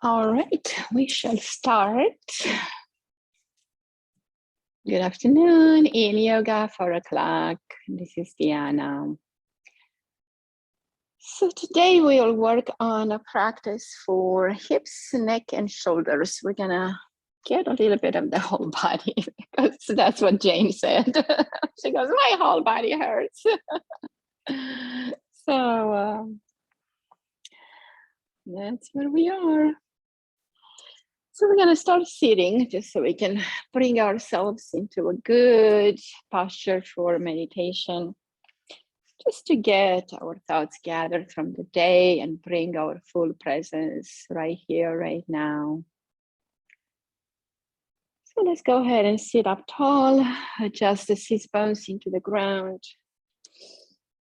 All right, we shall start. Good afternoon, in yoga, 4 o'clock. This is Diana. So today we'll work on a practice for hips, neck, and shoulders. We're gonna get a little bit of the whole body because that's what Jane said. She goes, my whole body hurts. So that's where we are. So we're gonna start sitting just so we can bring ourselves into a good posture for meditation, just to get our thoughts gathered from the day and bring our full presence right here, right now. So let's go ahead and sit up tall, adjust the sit bones into the ground.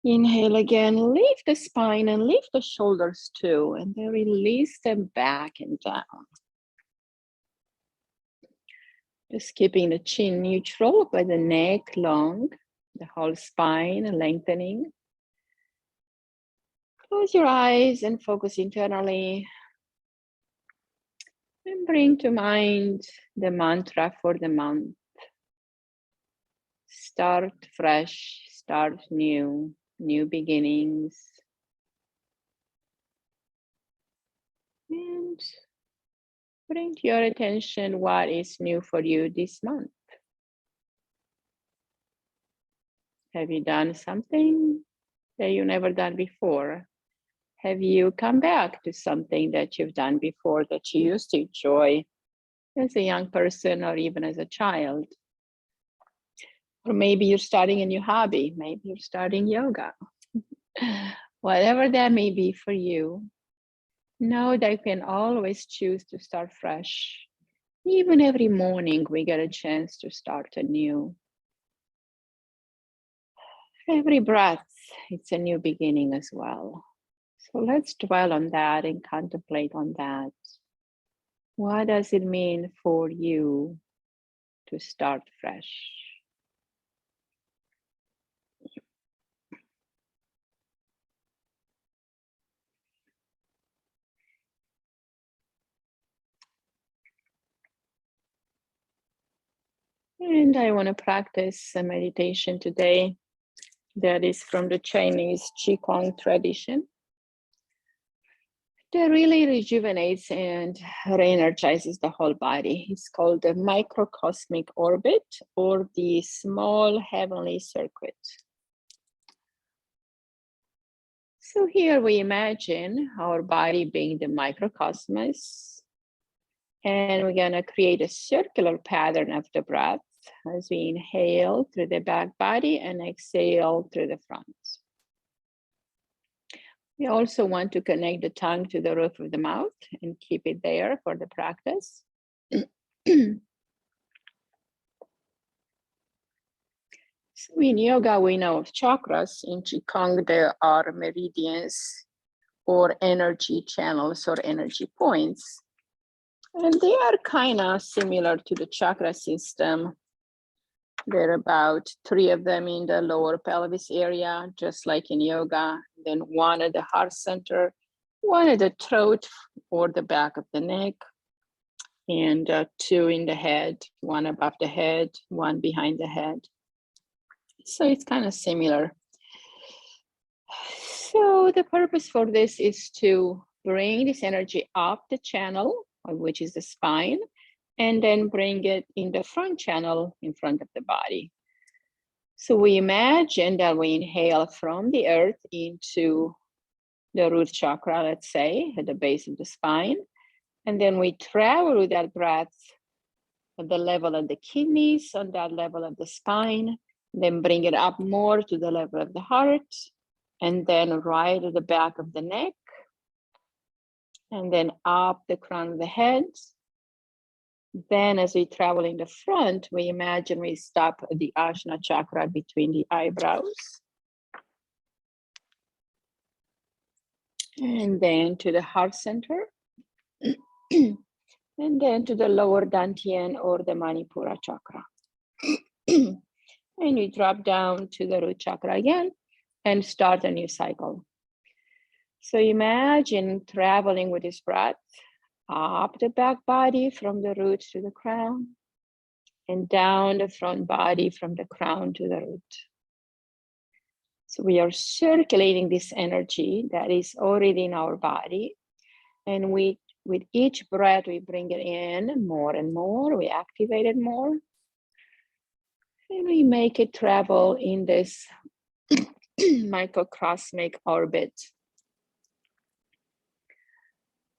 Inhale again, lift the spine and lift the shoulders too, and then release them back and down. Just keeping the chin neutral, but the neck long, the whole spine lengthening. Close your eyes and focus internally. And bring to mind the mantra for the month. Start fresh, start new, new beginnings. And bring to your attention what is new for you this month. Have you done something that you've never done before? Have you come back to something that you've done before that you used to enjoy as a young person or even as a child? Or maybe you're starting a new hobby. Maybe you're starting yoga. Whatever that may be for you, know that you can always choose to start fresh. Even every morning, we get a chance to start anew. Every breath, it's a new beginning as well. So let's dwell on that and contemplate on that. What does it mean for you to start fresh? And I want to practice a meditation today that is from the Chinese qigong tradition. That really rejuvenates and re-energizes the whole body. It's called the microcosmic orbit or the small heavenly circuit. So here we imagine our body being the microcosmos, and we're gonna create a circular pattern of the breath as we inhale through the back body and exhale through the front. We also want to connect the tongue to the roof of the mouth and keep it there for the practice. So in yoga, we know of chakras. In qigong, there are meridians or energy channels or energy points. And they are kind of similar to the chakra system. There are about 3 of them in the lower pelvis area, just like in yoga. Then 1 at the heart center, 1 at the throat or the back of the neck, and 2 in the head, 1 above the head, 1 behind the head. So it's kind of similar. So the purpose for this is to bring this energy up the channel, which is the spine, and then bring it in the front channel in front of the body. So we imagine that we inhale from the earth into the root chakra, let's say, at the base of the spine. And then we travel with that breath at the level of the kidneys, on that level of the spine, then bring it up more to the level of the heart, and then right at the back of the neck, and then up the crown of the head, Then as we travel in the front, we imagine we stop at the Ajna chakra between the eyebrows. And then to the heart center. And then to the lower dantian or the Manipura chakra. And we drop down to the root chakra again and start a new cycle. So imagine traveling with this breath up the back body from the root to the crown, and down the front body from the crown to the root. So we are circulating this energy that is already in our body, and with each breath we bring it in more and more, we activate it more, and we make it travel in this microcosmic orbit.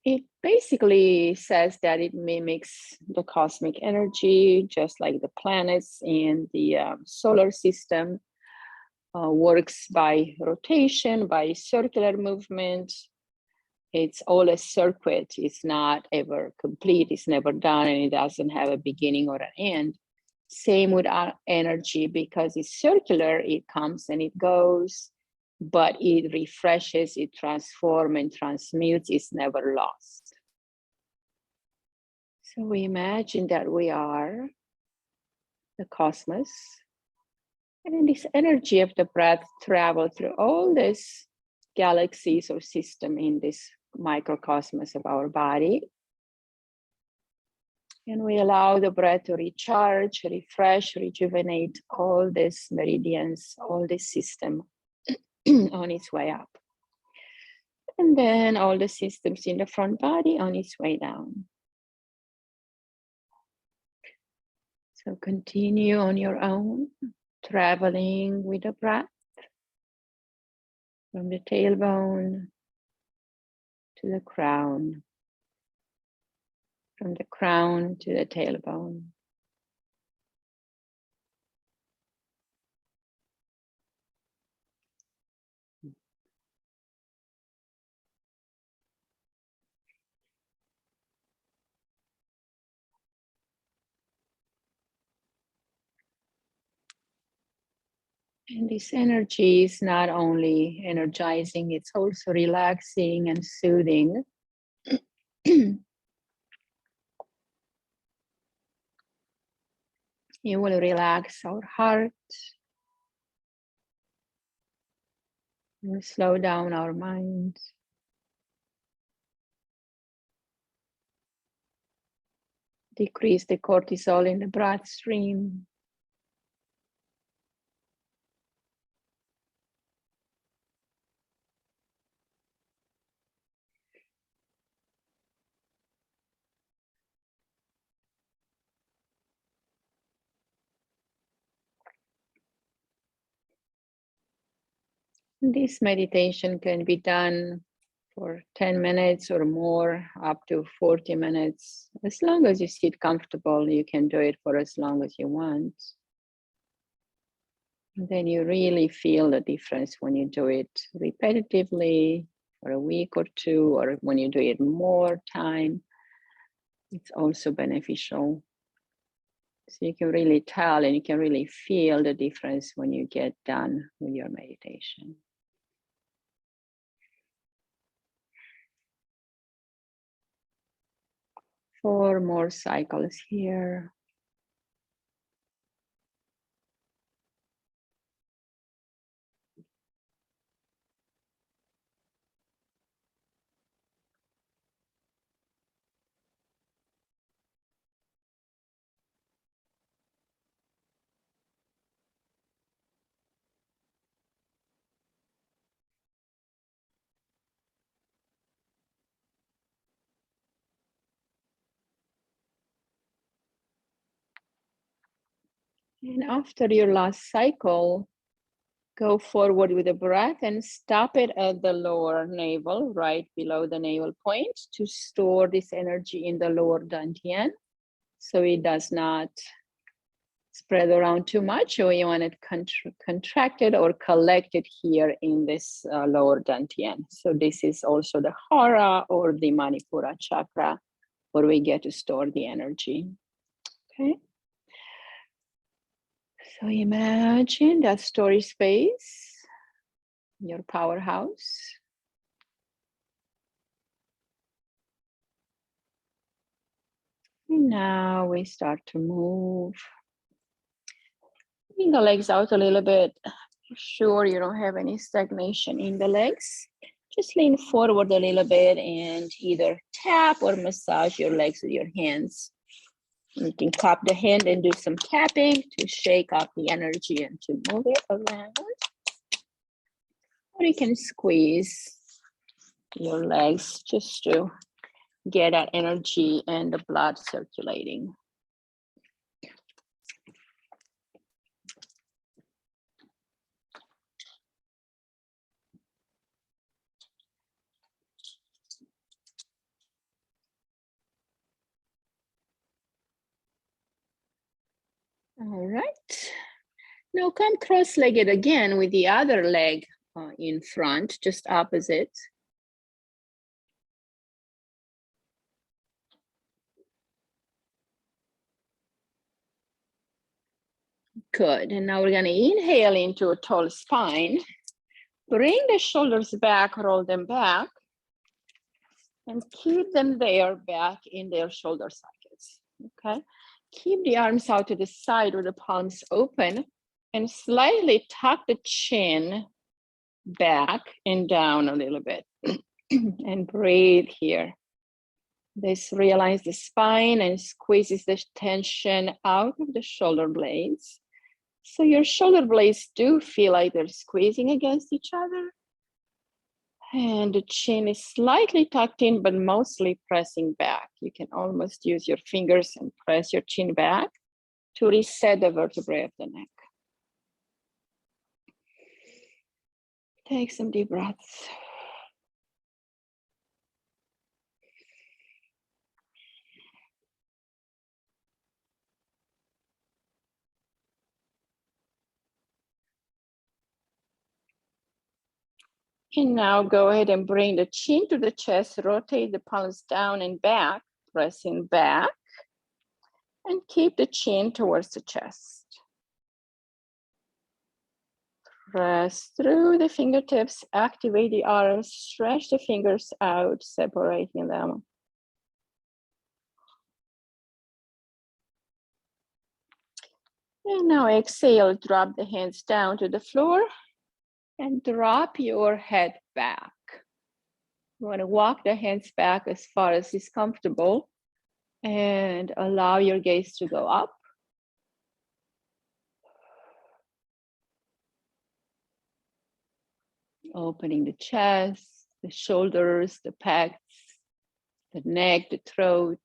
It basically says that it mimics the cosmic energy, just like the planets in the solar system, works by rotation, by circular movement. It's all a circuit. It's not ever complete. It's never done, and it doesn't have a beginning or an end. Same with our energy, because it's circular, it comes and it goes, but it refreshes, it transforms and transmutes, it's never lost. So we imagine that we are the cosmos, and then this energy of the breath travels through all these galaxies or system in this microcosmos of our body. And we allow the breath to recharge, refresh, rejuvenate all these meridians, all this system on its way up. And then all the systems in the front body on its way down. So continue on your own, traveling with the breath from the tailbone to the crown, from the crown to the tailbone. And this energy is not only energizing, it's also relaxing and soothing. It will relax our heart. It will slow down our mind. Decrease the cortisol in the bloodstream. This meditation can be done for 10 minutes or more, up to 40 minutes. As long as you sit comfortable, you can do it for as long as you want. And then you really feel the difference when you do it repetitively for a week or two, or when you do it more time. It's also beneficial. So you can really tell and you can really feel the difference when you get done with your meditation. Four more cycles here. And after your last cycle, go forward with the breath and stop it at the lower navel, right below the navel point, to store this energy in the lower dantian, so it does not spread around too much, or you want it contracted or collected here in this lower dantian. So this is also the hara or the Manipura chakra, where we get to store the energy. Okay. So imagine that storage space, your powerhouse. And now we start to move. Bring the legs out a little bit. Sure you don't have any stagnation in the legs. Just lean forward a little bit and either tap or massage your legs with your hands. You can cup the hand and do some tapping to shake up the energy and to move it around. Or you can squeeze your legs just to get that energy and the blood circulating. All right. Now come cross-legged again with the other leg in front, just opposite. Good. And now we're going to inhale into a tall spine. Bring the shoulders back, roll them back, and keep them there back in their shoulder sockets. Okay. Keep the arms out to the side with the palms open and slightly tuck the chin back and down a little bit. And breathe here. This realigns the spine and squeezes the tension out of the shoulder blades. So your shoulder blades do feel like they're squeezing against each other. And the chin is slightly tucked in, but mostly pressing back. You can almost use your fingers and press your chin back to reset the vertebrae of the neck. Take some deep breaths. And now go ahead and bring the chin to the chest, rotate the palms down and back, pressing back, and keep the chin towards the chest. Press through the fingertips, activate the arms, stretch the fingers out, separating them. And now exhale, drop the hands down to the floor and drop your head back. You want to walk the hands back as far as is comfortable and allow your gaze to go up. Opening the chest, the shoulders, the pecs, the neck, the throat.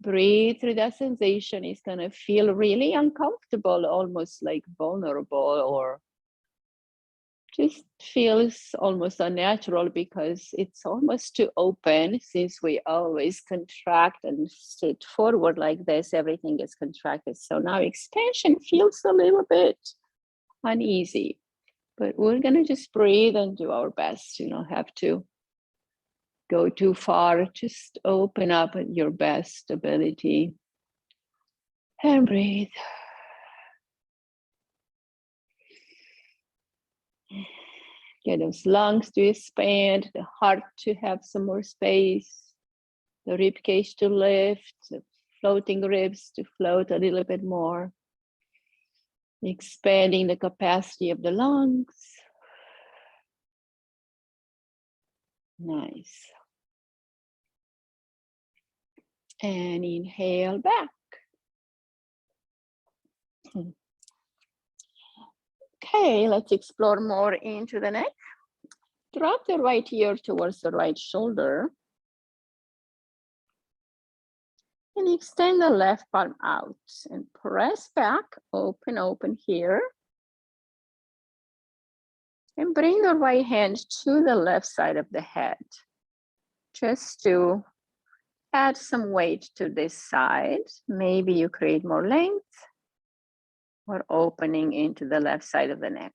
Breathe through that sensation. It's going to feel really uncomfortable, almost like vulnerable, or just feels almost unnatural because it's almost too open. Since we always contract and sit forward like this, everything is contracted. So now expansion feels a little bit uneasy, but we're going to just breathe and do our best. You don't have to go too far. Just open up at your best ability and breathe. Get those lungs to expand, the heart to have some more space, the rib cage to lift, the floating ribs to float a little bit more. Expanding the capacity of the lungs. Nice. And inhale back. Okay, let's explore more into the neck. Drop the right ear towards the right shoulder. And extend the left palm out and press back, open here. And bring the right hand to the left side of the head, just to add some weight to this side. Maybe you create more length or opening into the left side of the neck.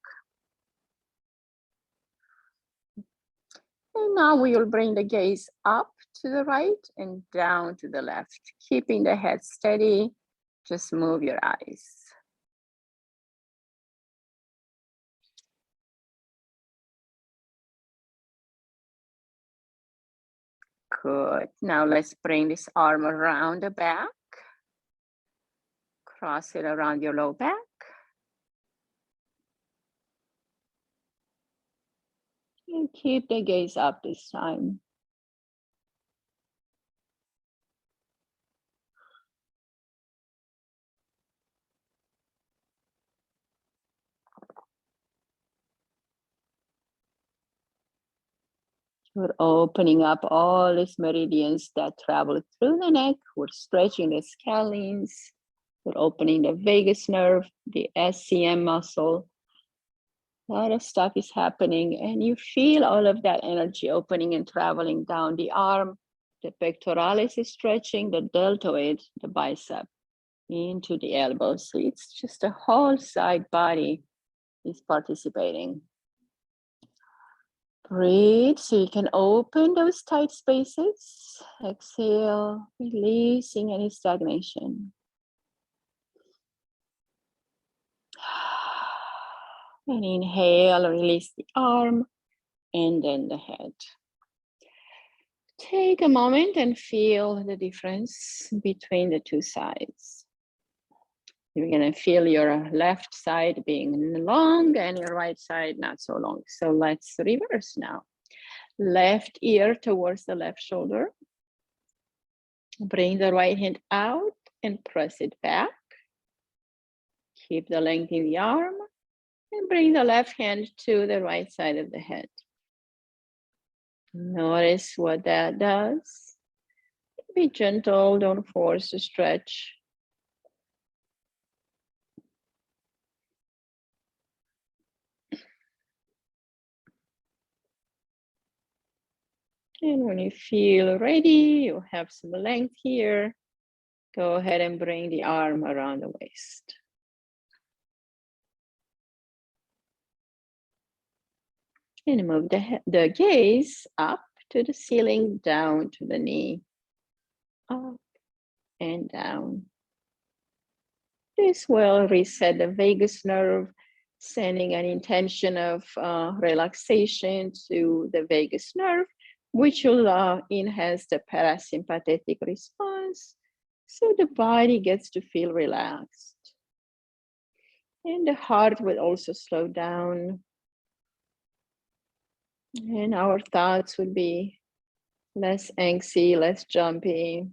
And now we will bring the gaze up to the right and down to the left, keeping the head steady. Just move your eyes. Good. Now let's bring this arm around the back. Cross it around your low back. And keep the gaze up this time. We're opening up all these meridians that travel through the neck. We're stretching the scalenes. We're opening the vagus nerve, the SCM muscle. A lot of stuff is happening, and you feel all of that energy opening and traveling down the arm. The pectoralis is stretching, the deltoid, the bicep, into the elbow. So it's just the whole side body is participating. Breathe so you can open those tight spaces. Exhale, releasing any stagnation. And inhale, release the arm and then the head. Take a moment and feel the difference between the two sides. You're going to feel your left side being long and your right side not so long. So let's reverse now. Left ear towards the left shoulder. Bring the right hand out and press it back. Keep the length in the arm and bring the left hand to the right side of the head. Notice what that does. Be gentle, don't force the stretch. And when you feel ready, you have some length here, go ahead and bring the arm around the waist. And move the gaze up to the ceiling, down to the knee, up and down. This will reset the vagus nerve, sending an intention of relaxation to the vagus nerve, which will enhance the parasympathetic response, so the body gets to feel relaxed. And the heart will also slow down. And our thoughts would be less angsty, less jumpy.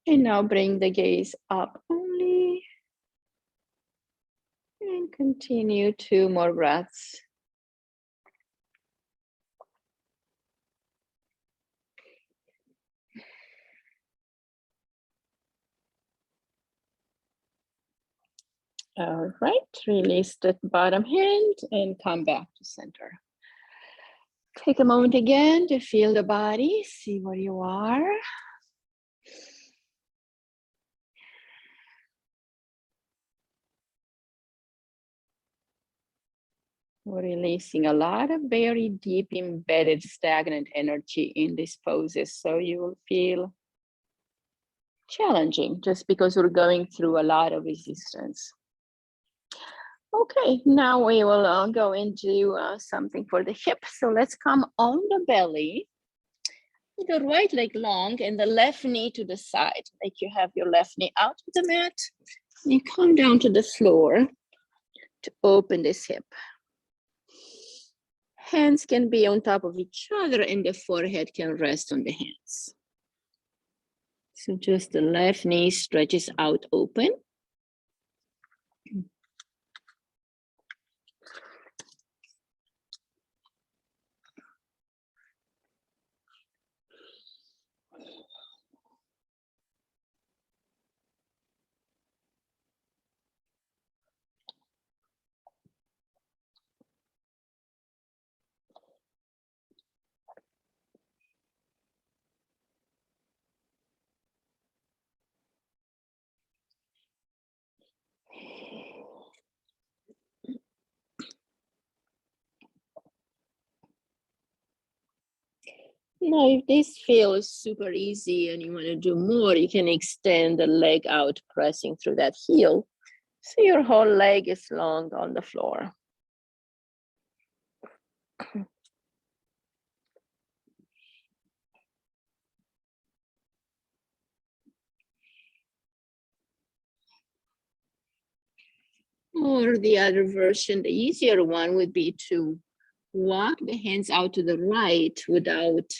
And now bring the gaze up only. And continue 2 more breaths. All right, release the bottom hand and come back to center. Take a moment again to feel the body, see where you are. We're releasing a lot of very deep, embedded, stagnant energy in these poses, so you will feel challenging just because we're going through a lot of resistance. Okay, now we will go into something for the hip. So let's come on the belly, with the right leg long and the left knee to the side, like you have your left knee out of the mat. You come down to the floor to open this hip. Hands can be on top of each other and the forehead can rest on the hands. So just the left knee stretches out open. Now, if this feels super easy and you want to do more, you can extend the leg out, pressing through that heel. So your whole leg is long on the floor. Or the other version, the easier one would be to walk the hands out to the right without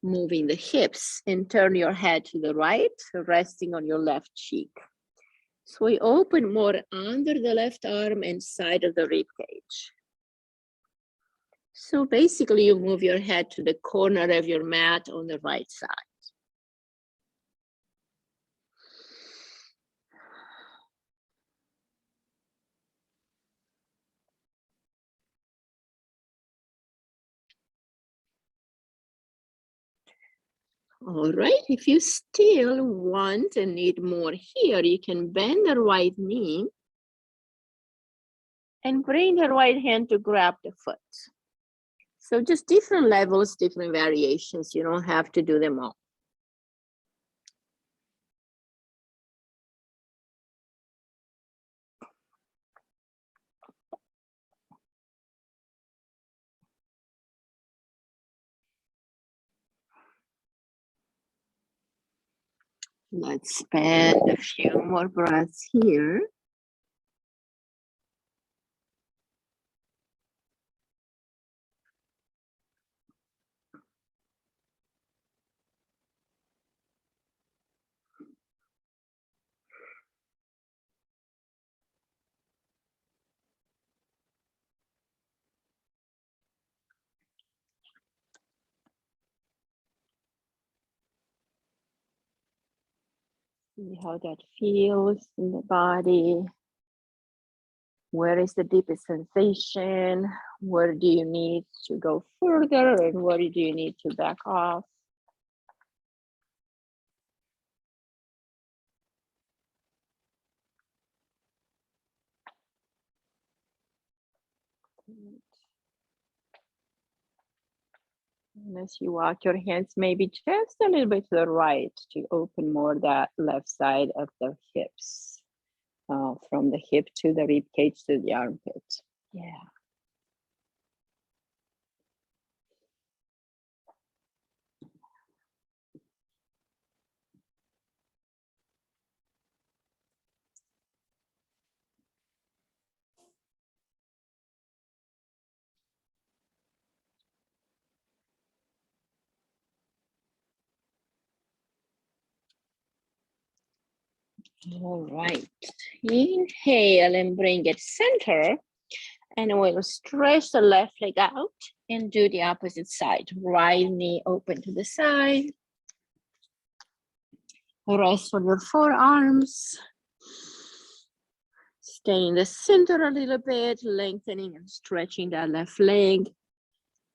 moving the hips and turn your head to the right, resting on your left cheek. So we open more under the left arm and side of the rib cage. So basically you move your head to the corner of your mat on the right side. All right, if you still want and need more here, you can bend the right knee and bring the right hand to grab the foot. So just different levels, different variations. You don't have to do them all. Let's spend a few more breaths here. See how that feels in the body. Where is the deepest sensation? Where do you need to go further? And where do you need to back off? And as you walk your hands, maybe just a little bit to the right to open more that left side of the hips. From the hip to the rib cage to the armpit. Yeah. All right. Inhale and bring it center. And we'll stretch the left leg out and do the opposite side. Right knee open to the side. Rest on your forearms. Stay in the center a little bit, lengthening and stretching that left leg.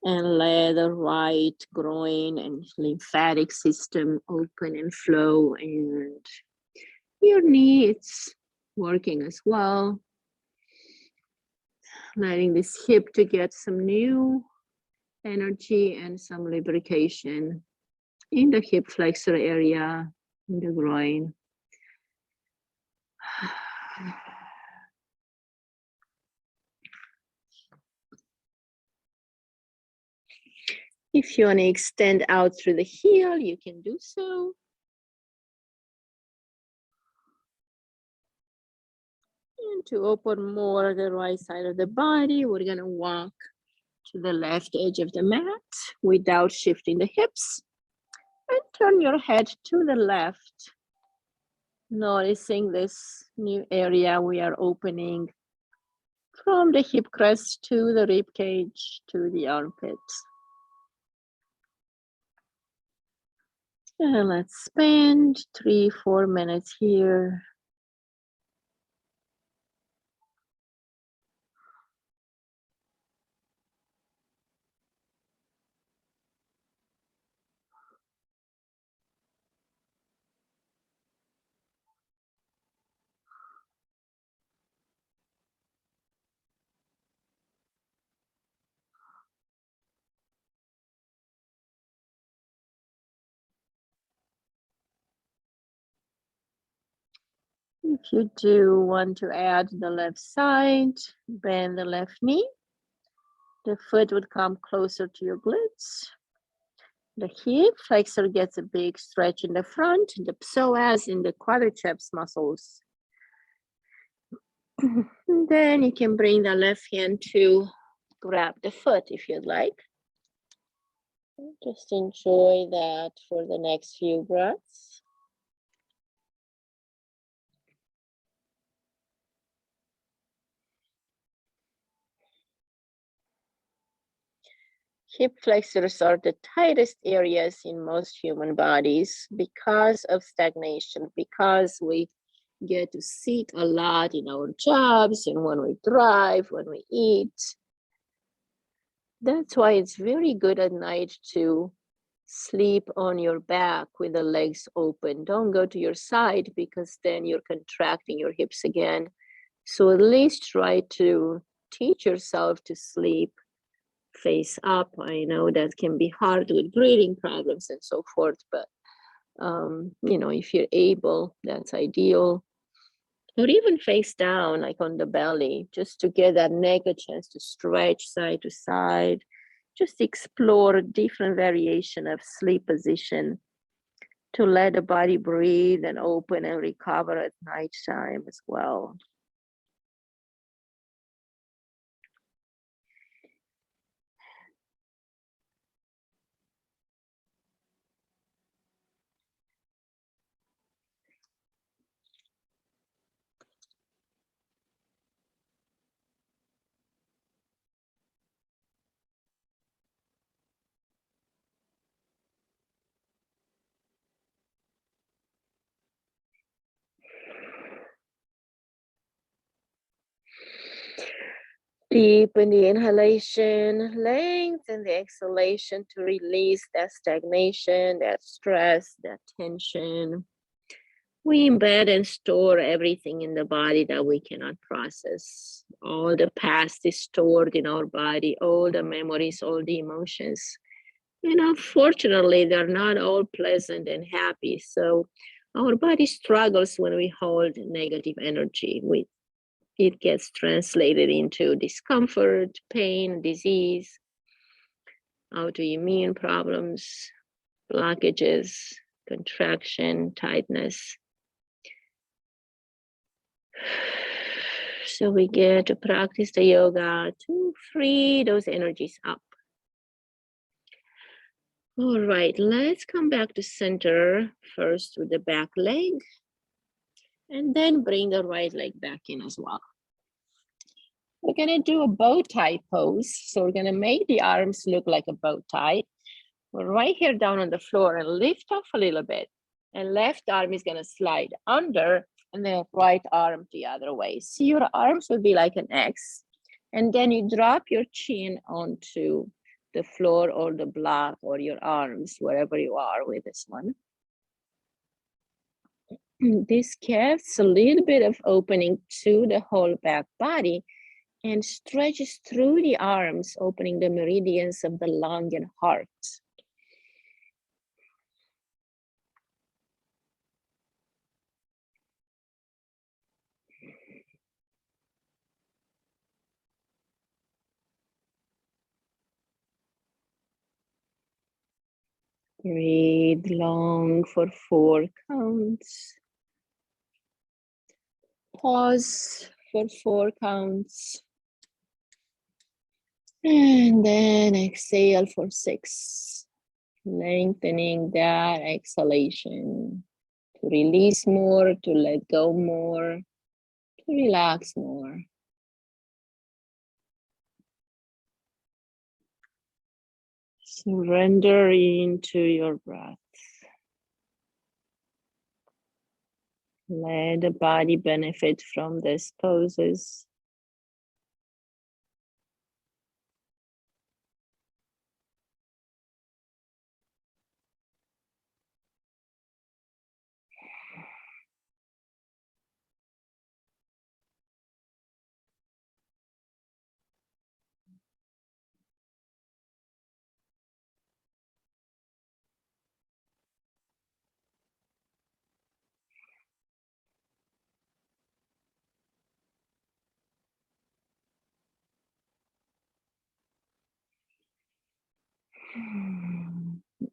And let the right groin and lymphatic system open and flow. And your knees working as well. Letting this hip to get some new energy and some lubrication in the hip flexor area, in the groin. If you want to extend out through the heel, you can do so. And to open more the right side of the body, we're going to walk to the left edge of the mat without shifting the hips. And turn your head to the left, noticing this new area we are opening from the hip crest to the rib cage to the armpit. And let's spend 3-4 minutes here. If you do want to add the left side, bend the left knee. The foot would come closer to your glutes. The hip flexor gets a big stretch in the front, the psoas in the quadriceps muscles. Then you can bring the left hand to grab the foot if you'd like. Just enjoy that for the next few breaths. Hip flexors are the tightest areas in most human bodies because of stagnation, because we get to sit a lot in our jobs and when we drive, when we eat. That's why it's very good at night to sleep on your back with the legs open. Don't go to your side because then you're contracting your hips again. So at least try to teach yourself to sleep face up. I know that can be hard with breathing problems and so forth, but you know, if you're able, that's ideal. Or even face down, like on the belly, just to get that neck a chance to stretch side to side. Just explore different variation of sleep position to let the body breathe and open and recover at nighttime as well. Deepen the inhalation, lengthen the exhalation to release that stagnation, that stress, that tension. We embed and store everything in the body that we cannot process. All the past is stored in our body, all the memories, all the emotions. And unfortunately, they're not all pleasant and happy. So our body struggles when we hold negative energy. It gets translated into discomfort, pain, disease, autoimmune problems, blockages, contraction, tightness. So we get to practice the yoga to free those energies up. All right, let's come back to center first with the back leg, and then bring the right leg back in as well. We're gonna do a bow tie pose. So we're gonna make the arms look like a bow tie. We're right here down on the floor and lift off a little bit. And left arm is gonna slide under and then right arm the other way. So your arms will be like an X. And then you drop your chin onto the floor or the block or your arms, wherever you are with this one. This gives a little bit of opening to the whole back body and stretches through the arms, opening the meridians of the lung and heart. Breathe long for 4 counts. Pause for 4 counts. And then exhale for 6. Lengthening that exhalation to release more, to let go more, to relax more. Surrender into your breath. Let the body benefit from these poses.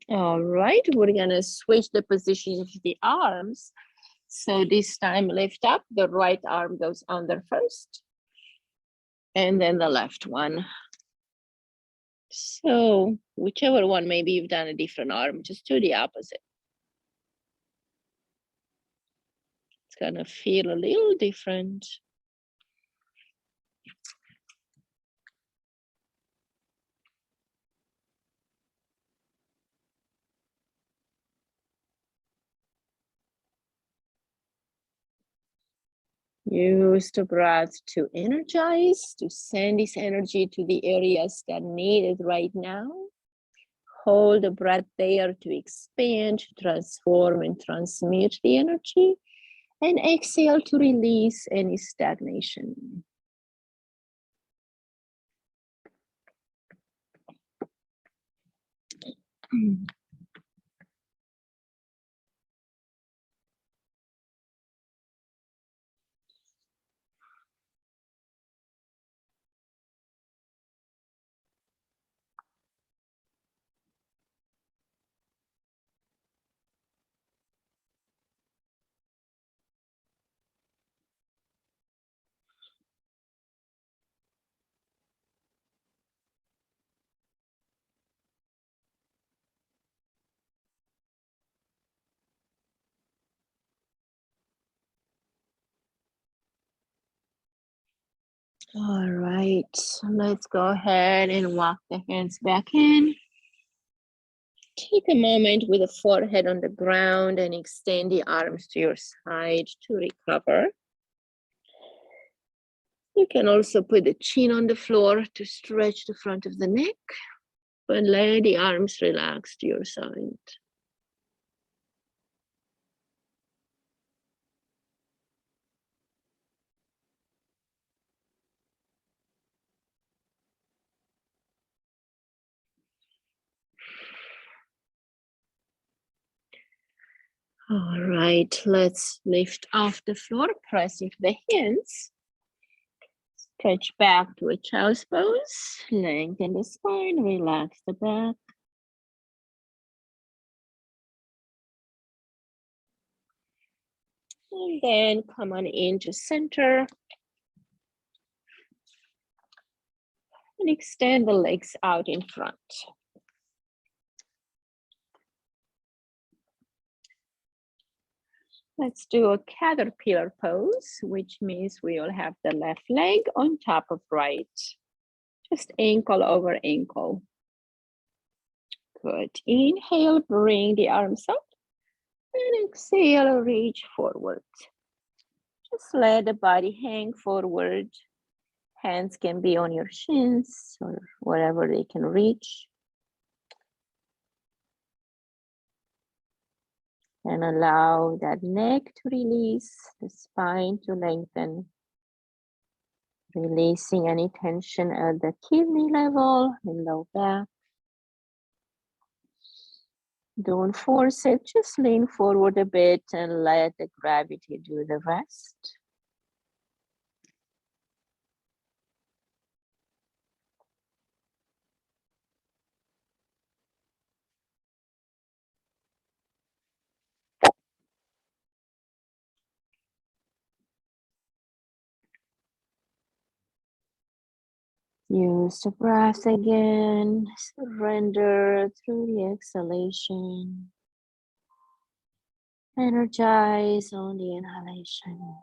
All right, we're gonna switch the position of the arms. So this time lift up, the right arm goes under first, and then the left one. So whichever one, maybe you've done a different arm, just do the opposite. It's gonna feel a little different. Use the breath to energize, to send this energy to the areas that need it right now. Hold the breath there to expand, to transform and transmute the energy. And exhale to release any stagnation. All right, let's go ahead and walk the hands back in. Take a moment with the forehead on the ground and extend the arms to your side to recover. You can also put the chin on the floor to stretch the front of the neck, but let the arms relax to your side. All right, let's lift off the floor, pressing the hands. Stretch back to a child's pose, lengthen the spine, relax the back. And then come on into center. And extend the legs out in front. Let's do a caterpillar pose, which means we will have the left leg on top of right. Just ankle over ankle. Good. Inhale, bring the arms up. And exhale, reach forward. Just let the body hang forward. Hands can be on your shins or wherever they can reach. And allow that neck to release, the spine to lengthen. Releasing any tension at the kidney level and low back. Don't force it, just lean forward a bit and let the gravity do the rest. Use the breath again, surrender through the exhalation. Energize on the inhalation.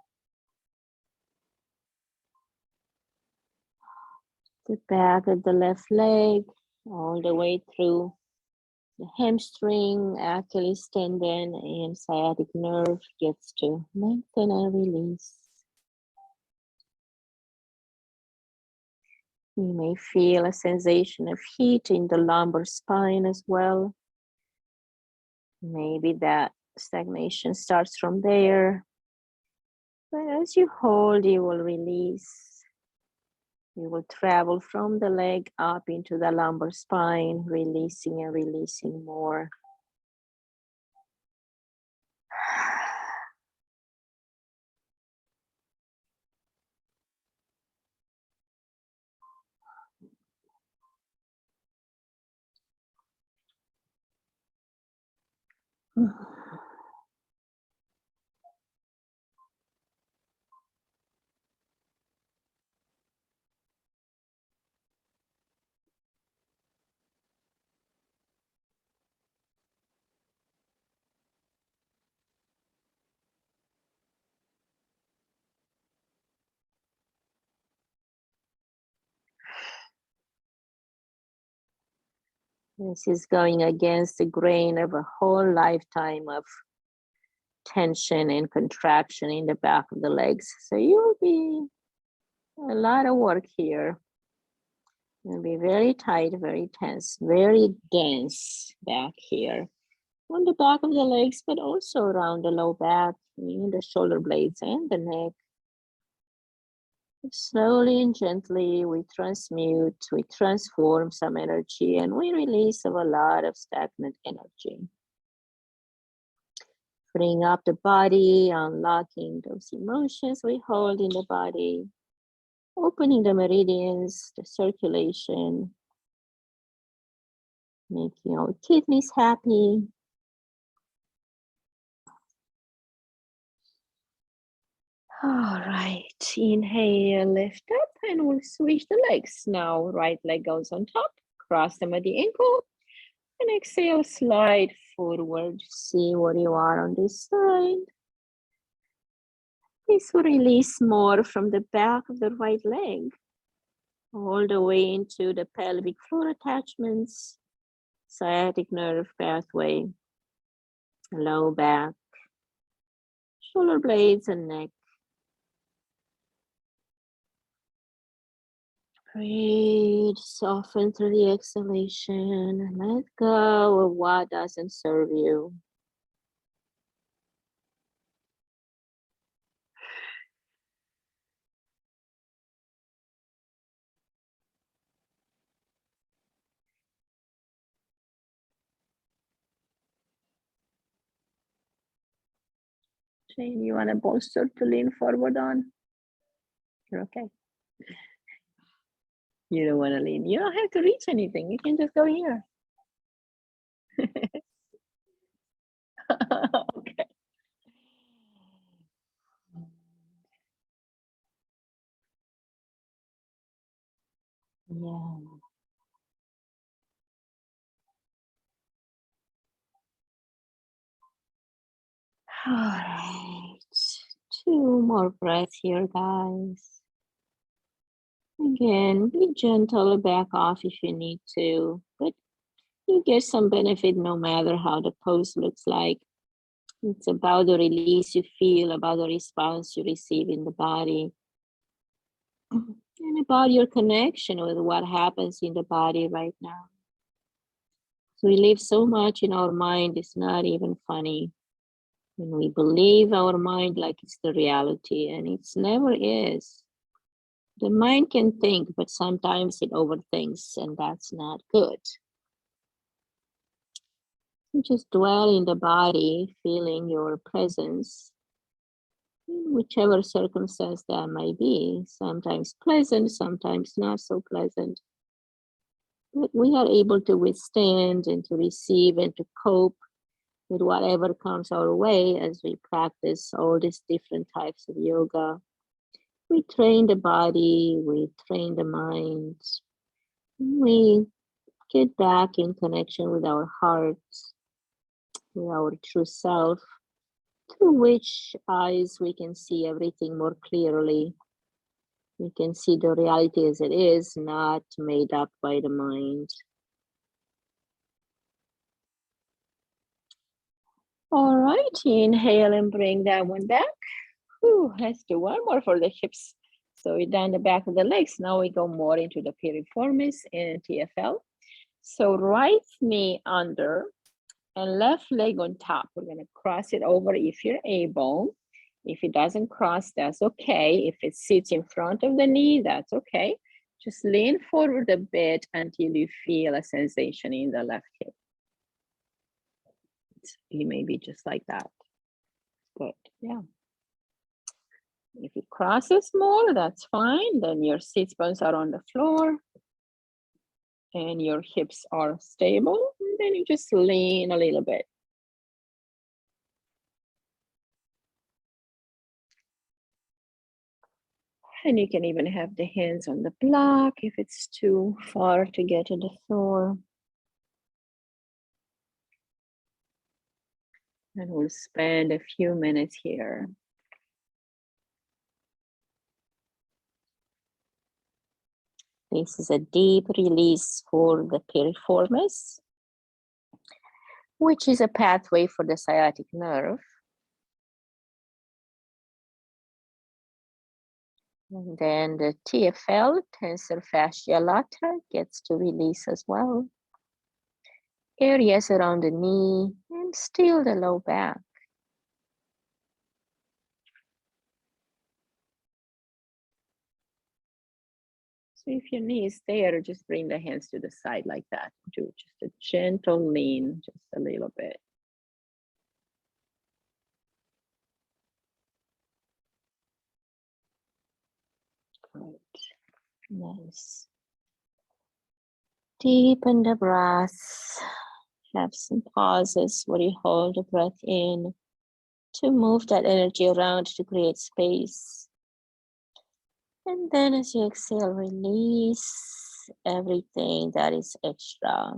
The back of the left leg, all the way through the hamstring, Achilles tendon, and sciatic nerve gets to lengthen and release. You may feel a sensation of heat in the lumbar spine as well. Maybe that stagnation starts from there. But as you hold, you will release. You will travel from the leg up into the lumbar spine, releasing and releasing more. This is going against the grain of a whole lifetime of tension and contraction in the back of the legs. So you'll be a lot of work here. You'll be very tight, very tense, very dense back here on the back of the legs, but also around the low back, in the shoulder blades and the neck. Slowly and gently, we transmute, we transform some energy, and we release of a lot of stagnant energy. Freeing up the body, unlocking those emotions we hold in the body, opening the meridians, the circulation, making our kidneys happy. All right, inhale, lift up, and we'll switch the legs. Now, right leg goes on top, cross them at the ankle, and exhale, slide forward. See where you are on this side. This will release more from the back of the right leg, all the way into the pelvic floor attachments, sciatic nerve pathway, low back, shoulder blades, and neck. Breathe, soften through the exhalation, and let go of what doesn't serve you. Jane, you want a bolster to lean forward on? You're okay. You don't want to lean. You don't have to reach anything. You can just go here. Okay. Yeah. All right. 2 more breaths here, guys. Again, be gentle, back off if you need to, but you get some benefit no matter how the pose looks like. It's about the release you feel, about the response you receive in the body, and about your connection with what happens in the body right now. So we live so much in our mind, it's not even funny. When we believe our mind like it's the reality, and it's never is. The mind can think, but sometimes it overthinks, and that's not good. You just dwell in the body, feeling your presence, in whichever circumstance that may be, sometimes pleasant, sometimes not so pleasant. But we are able to withstand and to receive and to cope with whatever comes our way as we practice all these different types of yoga. We train the body, we train the mind, we get back in connection with our hearts, with our true self, through which eyes we can see everything more clearly. We can see the reality as it is, not made up by the mind. All right, inhale and bring that one back. Whew, let's do one more for the hips. So we're down the back of the legs. Now we go more into the piriformis and TFL. So right knee under and left leg on top. We're gonna cross it over if you're able. If it doesn't cross, that's okay. If it sits in front of the knee, that's okay. Just lean forward a bit until you feel a sensation in the left hip. It may be just like that. Good, yeah. If it crosses more, that's fine. Then your sit bones are on the floor and your hips are stable. And then you just lean a little bit. And you can even have the hands on the block if it's too far to get to the floor. And we'll spend a few minutes here. This is a deep release for the piriformis, which is a pathway for the sciatic nerve. And then the TFL, tensor fascia lata, gets to release as well. Areas around the knee and still the low back. So if your knee is there, just bring the hands to the side like that. Do just a gentle lean, just a little bit. Good. Nice. Deepen the breath. Have some pauses where you hold the breath in to move that energy around to create space. And then as you exhale, release everything that is extra.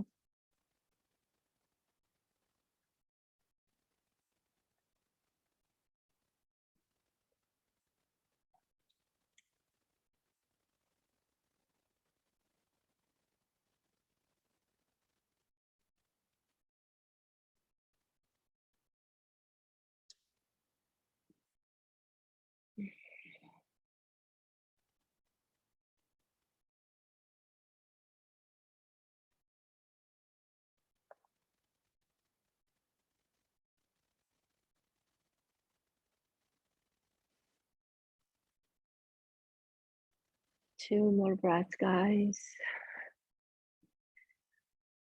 Two more breaths, guys.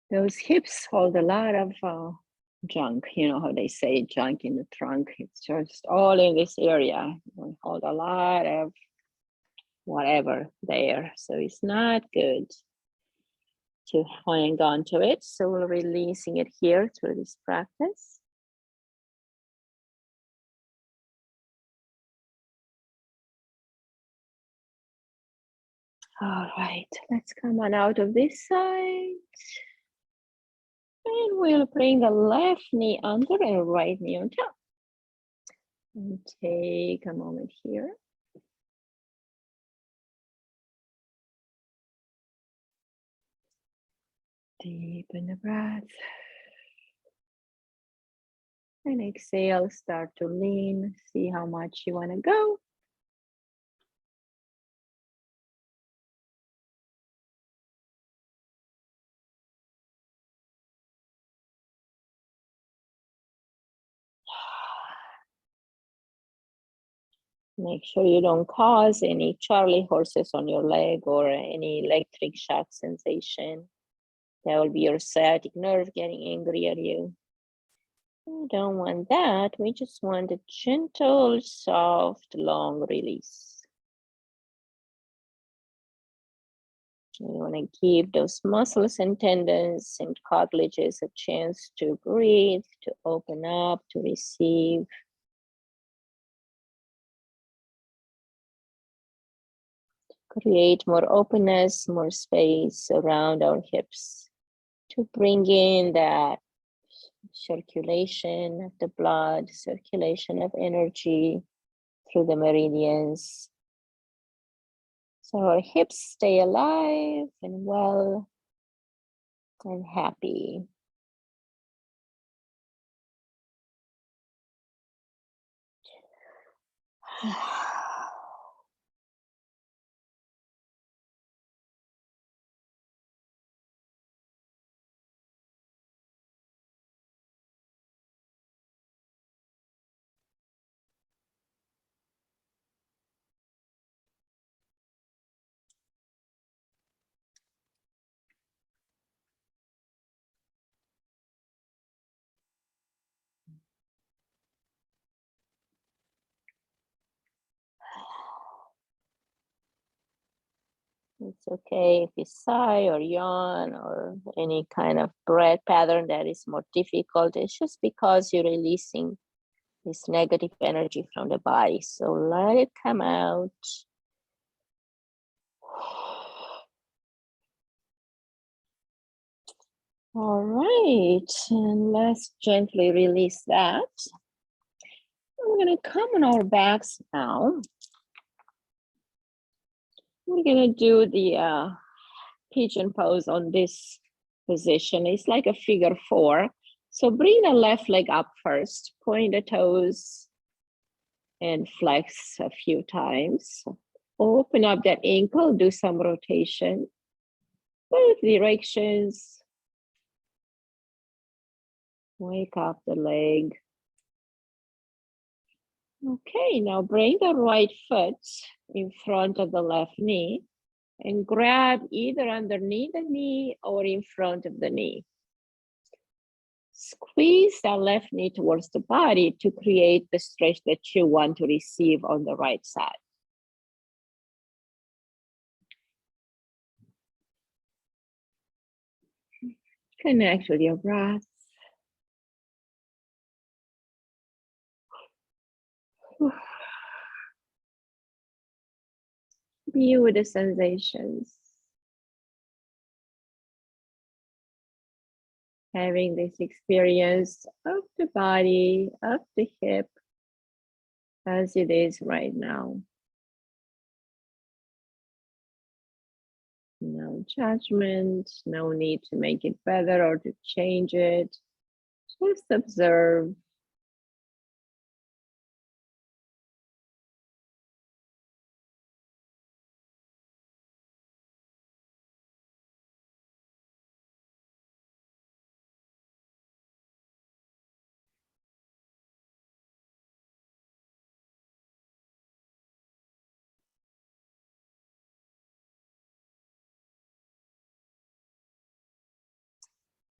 Those hips hold a lot of junk. You know how they say junk in the trunk. It's just all in this area. We hold a lot of whatever there. So it's not good to hang on to it. So we're releasing it here through this practice. All right, let's come on out of this side. And we'll bring the left knee under and right knee on top. And take a moment here. Deepen the breath. And exhale, start to lean. See how much you want to go. Make sure you don't cause any Charlie horses on your leg or any electric shock sensation. That will be your sciatic nerve getting angry at you. We don't want that. We just want a gentle, soft, long release. You want to give those muscles and tendons and cartilages a chance to breathe, to open up, to receive. Create more openness, more space around our hips to bring in that circulation of the blood, circulation of energy through the meridians. So our hips stay alive and well and happy. It's okay if you sigh or yawn or any kind of breath pattern that is more difficult. It's just because you're releasing this negative energy from the body. So let it come out All right, and let's gently release that. We're going to come on our backs now. We're going to do the pigeon pose on this position. It's like a figure 4. So bring the left leg up first, point the toes and flex a few times. Open up that ankle, do some rotation, both directions. Wake up the leg. Okay, now bring the right foot in front of the left knee and grab either underneath the knee or in front of the knee. Squeeze that left knee towards the body to create the stretch that you want to receive on the right side. Connect with your breath. Be with the sensations. Having this experience of the body, of the hip, as it is right now. No judgment, no need to make it better or to change it. Just observe.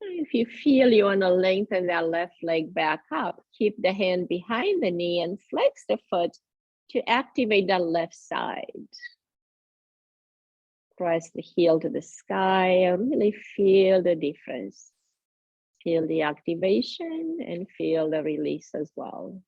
If you feel you want to lengthen that left leg back up, keep the hand behind the knee and flex the foot to activate the left side. Press the heel to the sky and really feel the difference. Feel the activation and feel the release as well.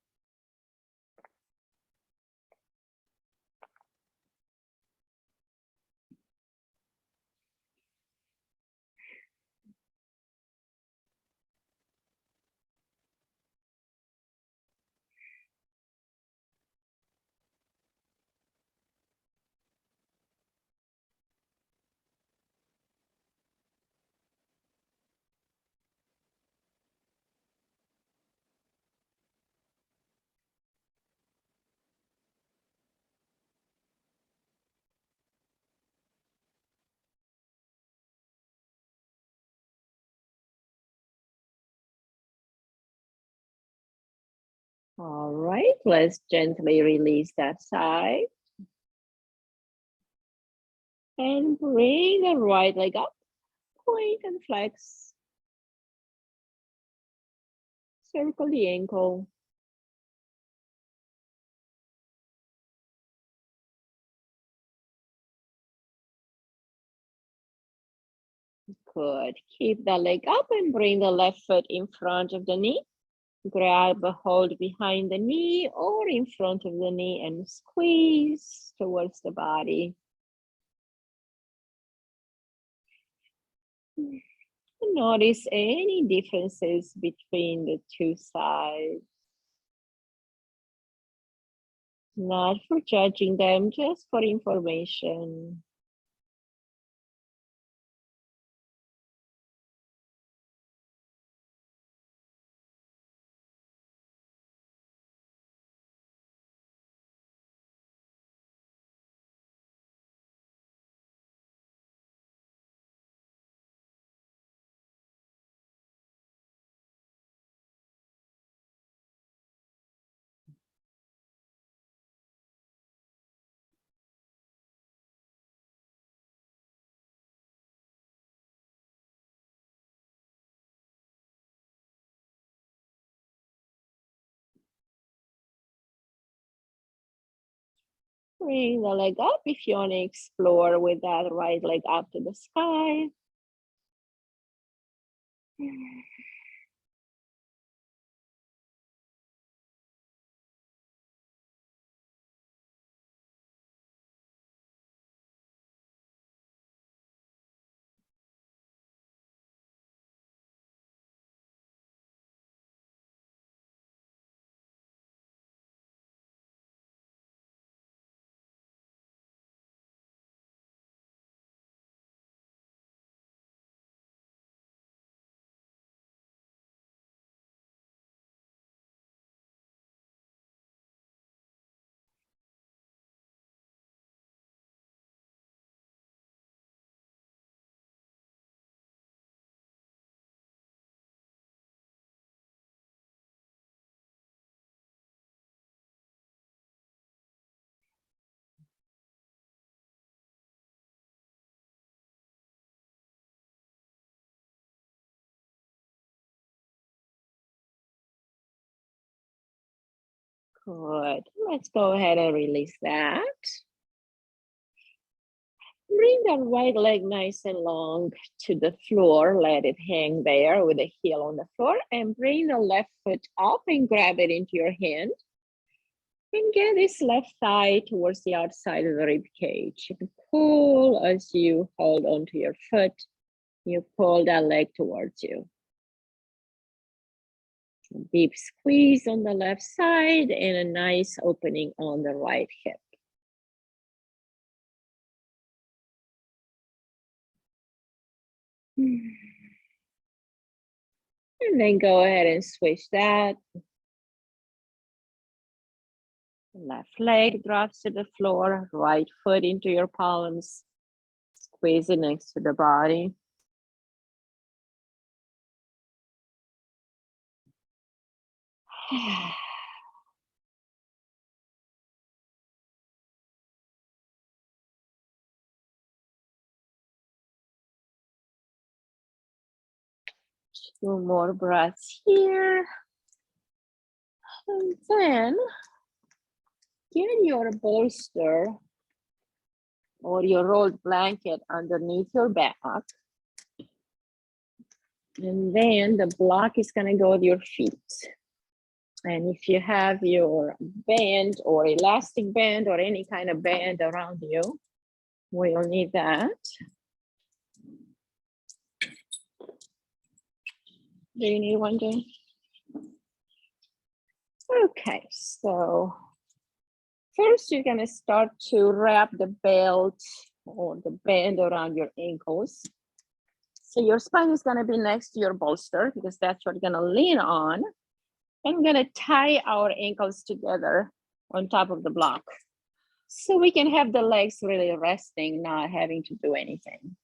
All right, let's gently release that side. And bring the right leg up, point and flex. Circle the ankle. Good. Keep the leg up and bring the left foot in front of the knee. Grab a hold behind the knee or in front of the knee and squeeze towards the body. Notice any differences between the two sides. Not for judging them, just for information. Bring the leg up if you want to explore with that right leg up to the sky. Good. Let's go ahead and release that. Bring the right leg nice and long to the floor. Let it hang there with the heel on the floor, and bring the left foot up and grab it into your hand. And get this left thigh towards the outside of the rib cage. You pull as you hold onto your foot. You pull that leg towards you. A deep squeeze on the left side and a nice opening on the right hip. And then go ahead and switch that. Left leg drops to the floor, right foot into your palms. Squeeze it next to the body. Two more breaths here. And then get your bolster or your rolled blanket underneath your back. And then the block is going to go with your feet. And if you have your band or elastic band or any kind of band around you, we'll need that. Do you need one, Jane? Okay, so first you're going to start to wrap the belt or the band around your ankles. So your spine is going to be next to your bolster because that's what you're going to lean on. And we're going to tie our ankles together on top of the block. So we can have the legs really resting, not having to do anything.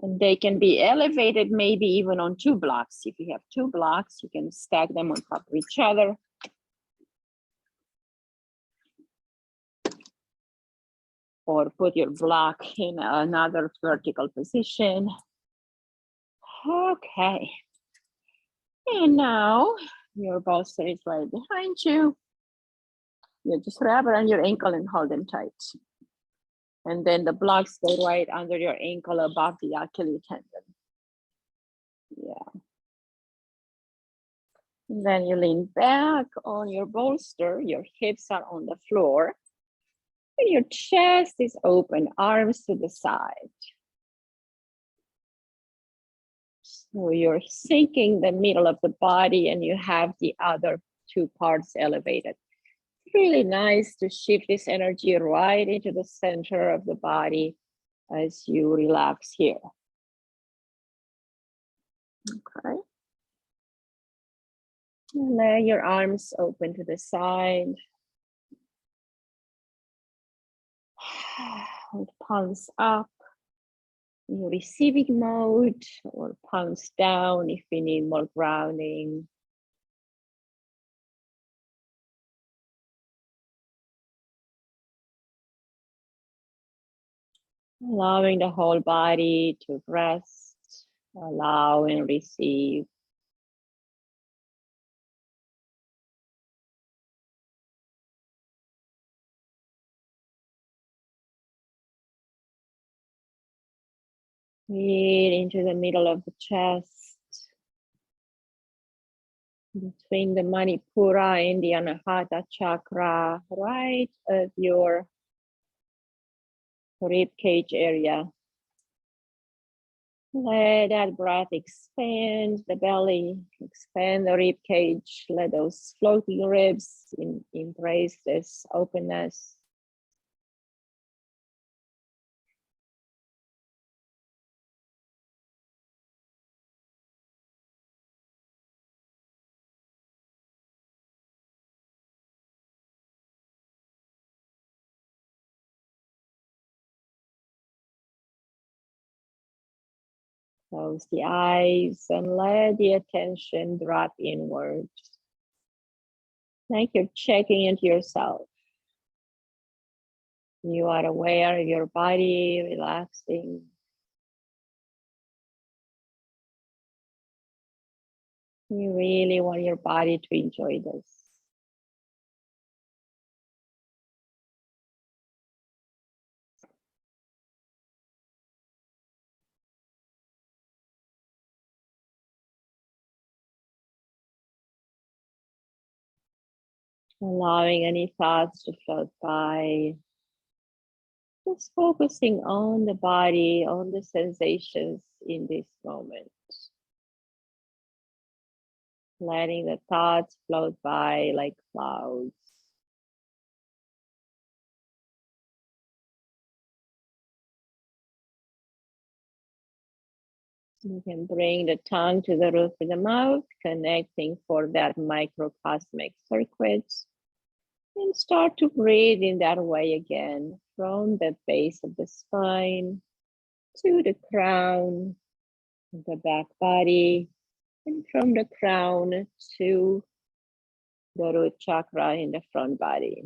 And they can be elevated maybe even on two blocks. If you have two blocks, you can stack them on top of each other. Or put your block in another vertical position. Okay. And now your bolster is right behind you. You just wrap around your ankle and hold them tight. And then the blocks go right under your ankle above the Achilles tendon. Yeah. And then you lean back on your bolster. Your hips are on the floor. And your chest is open, arms to the side. So you're sinking the middle of the body and you have the other two parts elevated. Really nice to shift this energy right into the center of the body as you relax here. Okay. And lay your arms open to the side. With palms up. In receiving mode or palms down if you need more grounding. Allowing the whole body to rest, allow and receive. Breathe into the middle of the chest, between the Manipura and the Anahata chakra, right at your rib cage area. Let that breath expand the belly, expand the rib cage. Let those floating ribs embrace this openness. Close the eyes and let the attention drop inwards. Like you're checking into yourself. You are aware of your body relaxing. You really want your body to enjoy this. allowing any thoughts to float by. Just focusing on the body, on the sensations in this moment. Letting the thoughts float by like clouds. You can bring the tongue to the roof of the mouth, connecting for that microcosmic circuit. And start to breathe in that way again, from the base of the spine to the crown, the back body, and from the crown to the root chakra in the front body.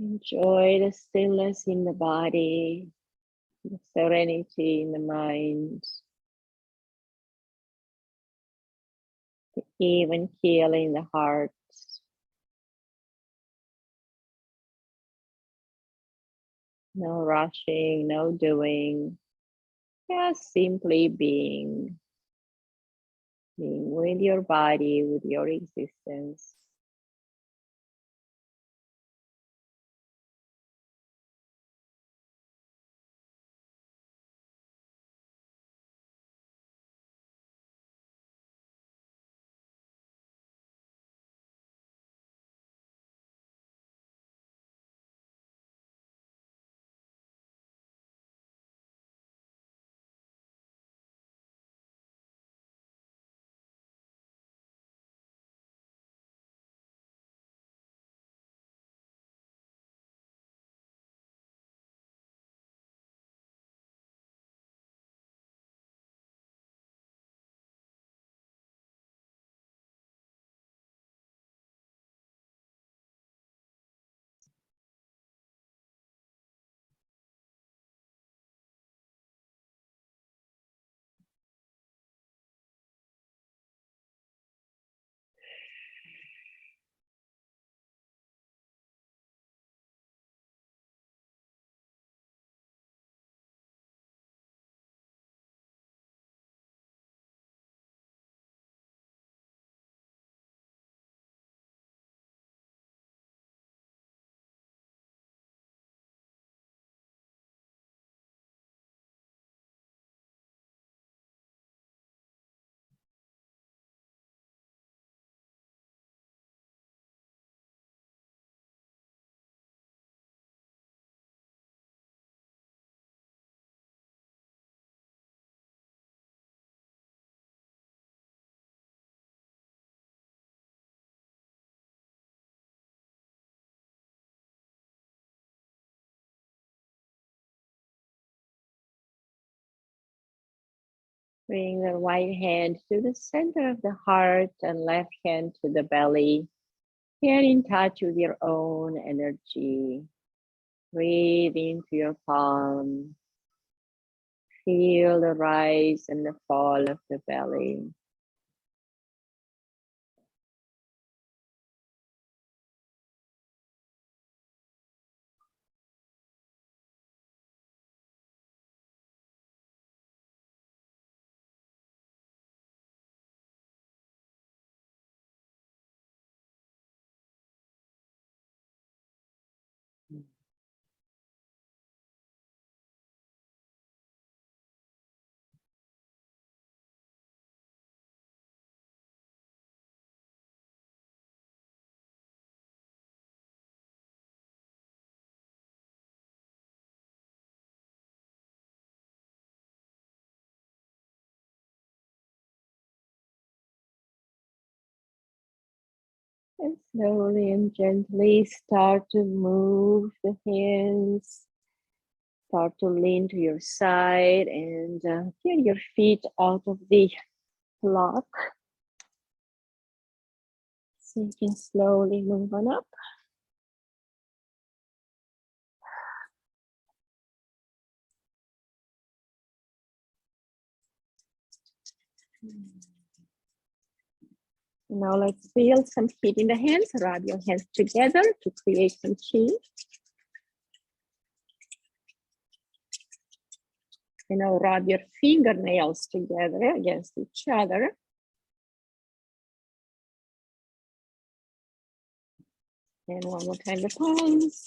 Enjoy the stillness in the body, the serenity in the mind, the even keel in the heart. No rushing, no doing, just simply being with your body, with your existence. Bring the right hand to the center of the heart and left hand to the belly. Get in touch with your own energy. Breathe into your palm. Feel the rise and the fall of the belly. And slowly and gently start to move the hands. Start to lean to your side and get your feet out of the block. So you can slowly move on up. Now let's feel some heat in the hands. Rub your hands together to create some chi. You know, rub your fingernails together against each other. And one more time the palms.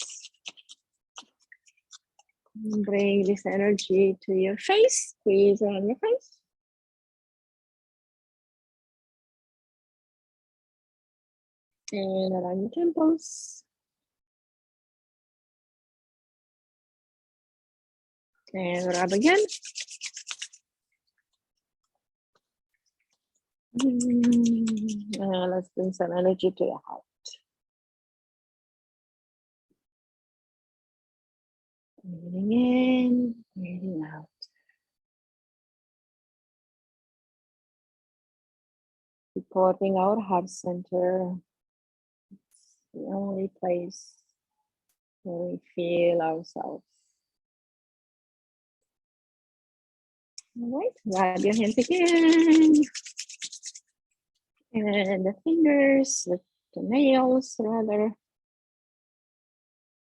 Bring this energy to your face. Squeeze around your face. And around your temples. And rub again. Let's bring some energy to your heart. Breathing in, breathing out. Supporting our heart center. It's the only place where we feel ourselves. All right, rub your hands again. And the fingers, the nails rather.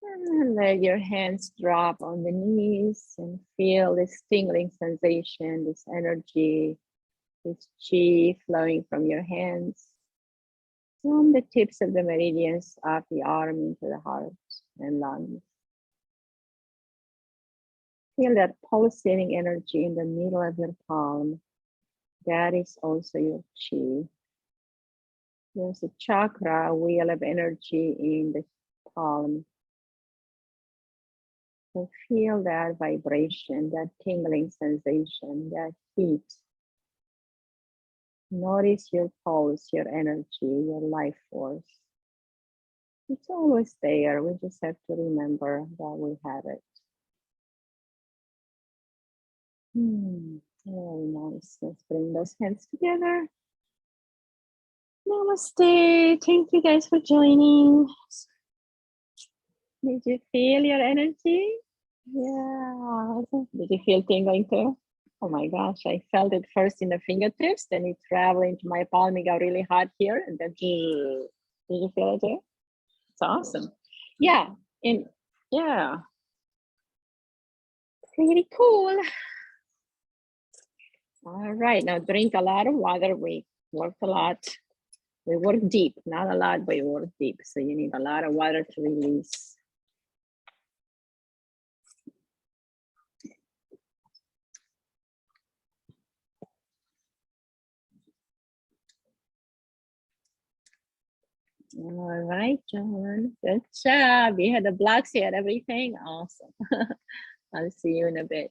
And let your hands drop on the knees and feel this tingling sensation, this energy, this chi flowing from your hands, from the tips of the meridians of the arm into the heart and lungs. Feel that pulsating energy in the middle of your palm. That is also your chi. There's a chakra, a wheel of energy in the palm. So feel that vibration, that tingling sensation, that heat. Notice your pulse, your energy, your life force. It's always there. We just have to remember that we have it. Very nice. Let's bring those hands together. Namaste. Thank you guys for joining. Did you feel your energy? Yeah. Did you feel tingling too? Oh my gosh, I felt it first in the fingertips, then it traveled into my palm. It got really hot here, and then did you feel it too? It's awesome. Yeah, and yeah, pretty cool. All right, now drink a lot of water. We worked a lot. We work deep, not a lot, but we work deep. So you need a lot of water to release. All right, John. Good job. You had the blocks, you had everything. Awesome. I'll see you in a bit.